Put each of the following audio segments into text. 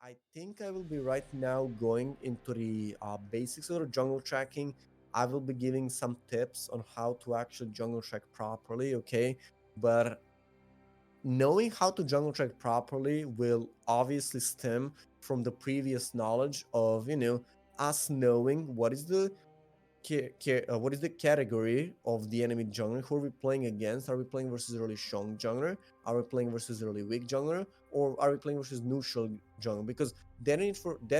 I think I will be right now going into the basics of the jungle tracking. I will be giving some tips on how to actually jungle track properly, okay? But knowing how to jungle track properly will obviously stem from the previous knowledge of, us knowing what is the category of the enemy jungler? Who are we playing against? Are we playing versus a really strong jungler? Are we playing versus a really weak jungler? Or are we playing versus neutral jungler? Because that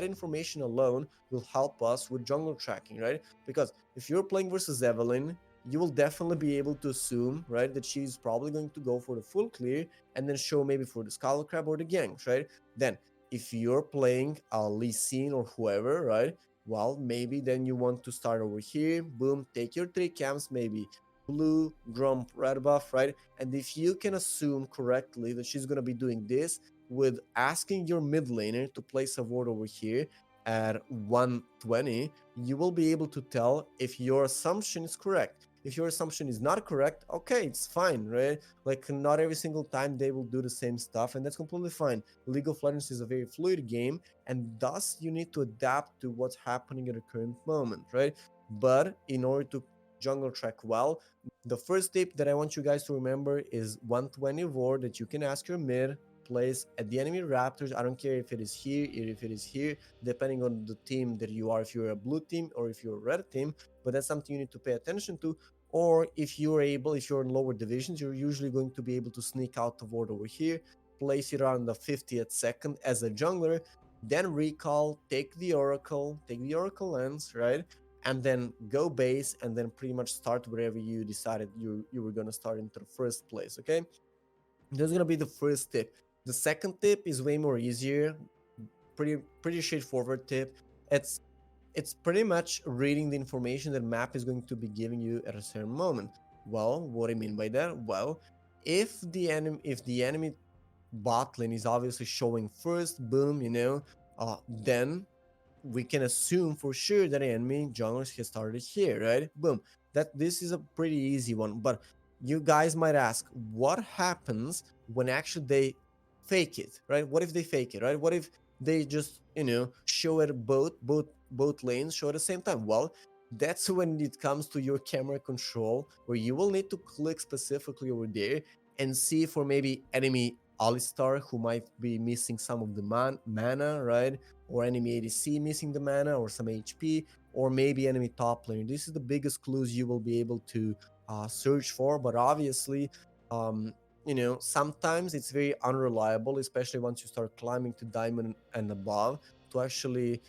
information alone will help us with jungle tracking, right? Because if you're playing versus Evelyn, you will definitely be able to assume, right, that she's probably going to go for the full clear and then show maybe for the Skull Crab or the ganks, right? Then if you're playing Lee Sin or whoever, right, well, maybe then you want to start over here. Boom, take your three camps, maybe blue, grump, red buff, right? And if you can assume correctly that she's gonna be doing this with asking your mid laner to place a ward over here at 120, you will be able to tell if your assumption is correct. If your assumption is not correct, okay, it's fine, right? Like, not every single time they will do the same stuff, and that's completely fine. League of Legends is a very fluid game, and thus you need to adapt to what's happening at the current moment, right? But in order to jungle track well, the first tip that I want you guys to remember is 120 ward that you can ask your mid place at the enemy raptors. I don't care if it is here or if it is here, depending on the team that you are, if you're a blue team or if you're a red team, but that's something you need to pay attention to. Or if you're in lower divisions, you're usually going to be able to sneak out the ward over here, place it around the 50th second as a jungler, then recall, take the Oracle lens, right? And then go base and then pretty much start wherever you decided you were gonna start into the first place, okay? That's gonna be the first tip. The second tip is way more easier, pretty straightforward tip. It's it's pretty much reading the information that map is going to be giving you at a certain moment. Well, what I mean by that? Well, if the enemy bot lane is obviously showing first, boom, then we can assume for sure that the enemy junglers has started here, right? Boom. That this is a pretty easy one, but you guys might ask, what happens when actually they fake it, right? What if they fake it, right? What if they just, show it both lanes show at the same time? Well, that's when it comes to your camera control, where you will need to click specifically over there and see for maybe enemy Alistar who might be missing some of the mana, right? Or enemy ADC missing the mana or some HP, or maybe enemy top lane. This is the biggest clues you will be able to search for, but obviously, sometimes it's very unreliable, especially once you start climbing to diamond and above, to actually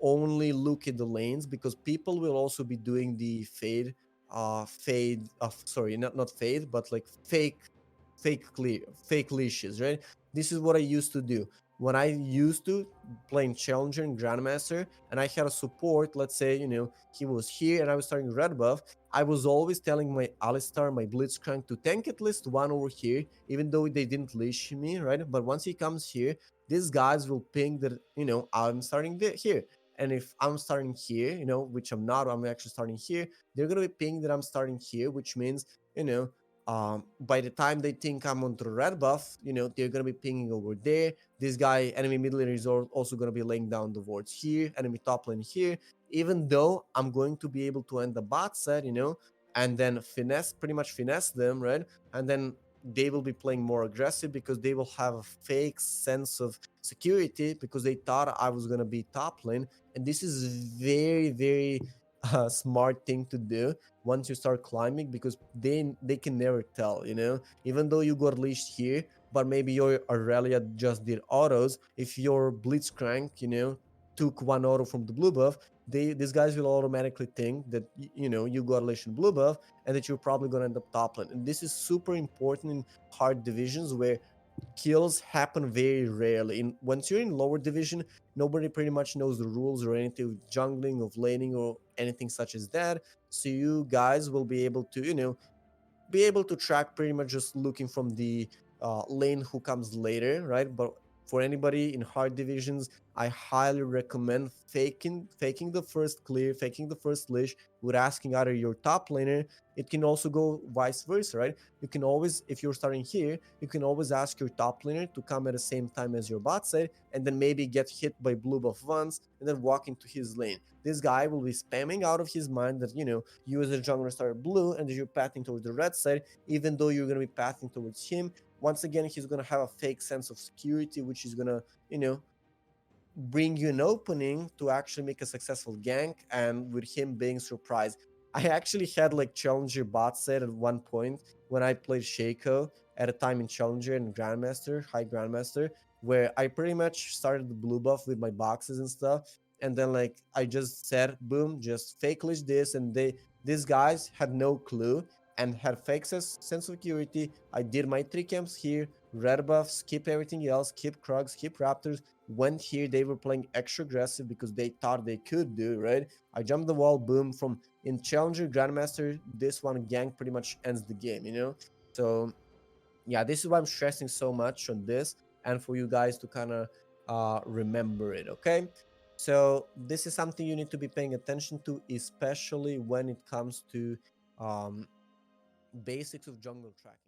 only look at the lanes, because people will also be doing the sorry, not fade, but like fake leashes, right? This is what I used to do when I used to playing Challenger and Grandmaster, and I had a support. Let's say, he was here and I was starting red buff. I was always telling my Alistar, my Blitzcrank, to tank at least one over here, even though they didn't leash me, right? But once he comes here, these guys will ping that, I'm starting here. And if I'm starting here, which I'm not, I'm actually starting here, they're gonna be pinging that I'm starting here, which means, by the time they think I'm on the red buff, they're gonna be pinging over there. This guy, enemy mid lane, is also gonna be laying down the wards here, enemy top lane here. Even though I'm going to be able to end the bot set, and then pretty much finesse them, right? And then they will be playing more aggressive because they will have a fake sense of security because they thought I was gonna be top lane. And this is very, very smart thing to do once you start climbing, because they can never tell, even though you got leashed here, but maybe your Aurelia just did autos. If your Blitzcrank, took one auto from the blue buff, these guys will automatically think that you got leashed in blue buff and that you're probably gonna end up top lane. And this is super important in hard divisions where kills happen very rarely. Once you're in lower division, nobody pretty much knows the rules or anything of jungling, of laning, or anything such as that. So you guys will be able to, be able to track pretty much just looking from the lane who comes later, right? But for anybody in hard divisions, I highly recommend faking the first clear, faking the first leash with asking either your top laner. It can also go vice versa, right? You can always, if you're starting here, you can always ask your top laner to come at the same time as your bot side, and then maybe get hit by blue buff once, and then walk into his lane. This guy will be spamming out of his mind that, you as a jungler start blue and you're pathing towards the red side, even though you're going to be pathing towards him. Once again, he's going to have a fake sense of security, which is going to, you know, bring you an opening to actually make a successful gank, and with him being surprised. I actually had like challenger bot set at one point when I played Shaco at a time in challenger and grandmaster, high grandmaster, where I pretty much started the blue buff with my boxes and stuff, and then like I just said boom, just fake glitch this, and these guys had no clue and had fake sense of security. I did my 3 camps here, red buff, skip everything else, skip Krugs, skip Raptors, went here. They were playing extra aggressive because they thought they could do, right? I jumped the wall, boom, from in challenger grandmaster. This one gank pretty much ends the game. So yeah, this is why I'm stressing so much on this, and for you guys to kind of remember it. Okay, so this is something you need to be paying attention to, especially when it comes to um, basics of jungle tracking.